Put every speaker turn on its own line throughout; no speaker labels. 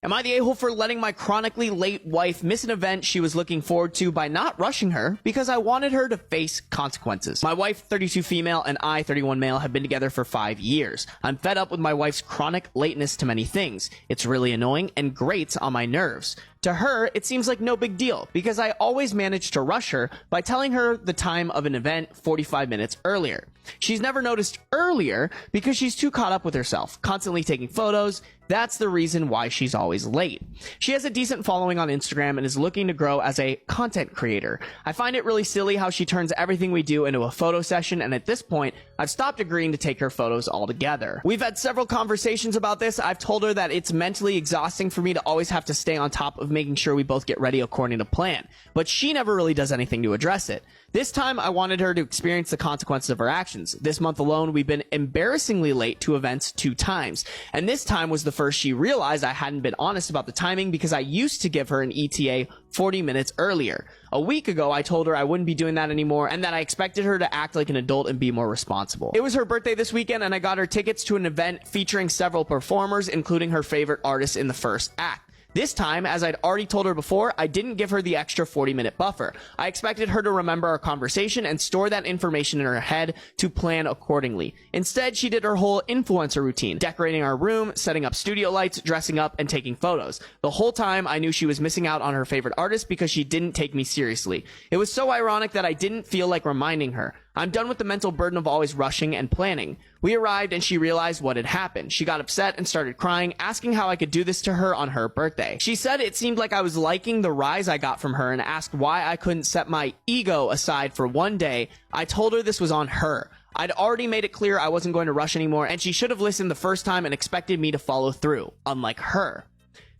Am I the a-hole for letting my chronically late wife miss an event she was looking forward to by not rushing her because I wanted her to face consequences? My wife, 32 female, and I, 31 male, have been together for 5 years. I'm fed up with my wife's chronic lateness to many things. It's really annoying and grates on my nerves. To her, it seems like no big deal because I always manage to rush her by telling her the time of an event 45 minutes earlier. She's never noticed earlier because she's too caught up with herself, constantly taking photos. That's the reason why she's always late. She has a decent following on Instagram and is looking to grow as a content creator. I find it really silly how she turns everything we do into a photo session, and at this point, I've stopped agreeing to take her photos altogether. We've had several conversations about this. I've told her that it's mentally exhausting for me to always have to stay on top of making sure we both get ready according to plan, but she never really does anything to address it. This time, I wanted her to experience the consequences of her actions. This month alone, we've been embarrassingly late to events 2 times, and this time was the first she realized I hadn't been honest about the timing because I used to give her an ETA 40 minutes earlier. A week ago, I told her I wouldn't be doing that anymore and that I expected her to act like an adult and be more responsible. It was her birthday this weekend, and I got her tickets to an event featuring several performers, including her favorite artists in the first act. This time, as I'd already told her before, I didn't give her the extra 40-minute buffer. I expected her to remember our conversation and store that information in her head to plan accordingly. Instead, she did her whole influencer routine, decorating our room, setting up studio lights, dressing up, and taking photos. The whole time, I knew she was missing out on her favorite artist because she didn't take me seriously. It was so ironic that I didn't feel like reminding her. I'm done with the mental burden of always rushing and planning. We arrived and she realized what had happened. She got upset and started crying, asking how I could do this to her on her birthday. She said it seemed like I was liking the rise I got from her and asked why I couldn't set my ego aside for one day. I told her this was on her. I'd already made it clear I wasn't going to rush anymore, and she should have listened the first time and expected me to follow through, unlike her.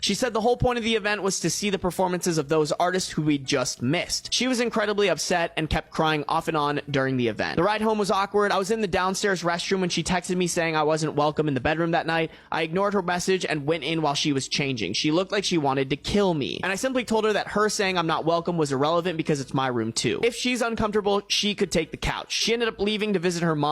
She said the whole point of the event was to see the performances of those artists who we'd just missed. She was incredibly upset and kept crying off and on during the event. The ride home was awkward. I was in the downstairs restroom when she texted me saying I wasn't welcome in the bedroom that night. I ignored her message and went in while she was changing. She looked like she wanted to kill me. And I simply told her that her saying I'm not welcome was irrelevant because it's my room too. If she's uncomfortable, she could take the couch. She ended up leaving to visit her mom.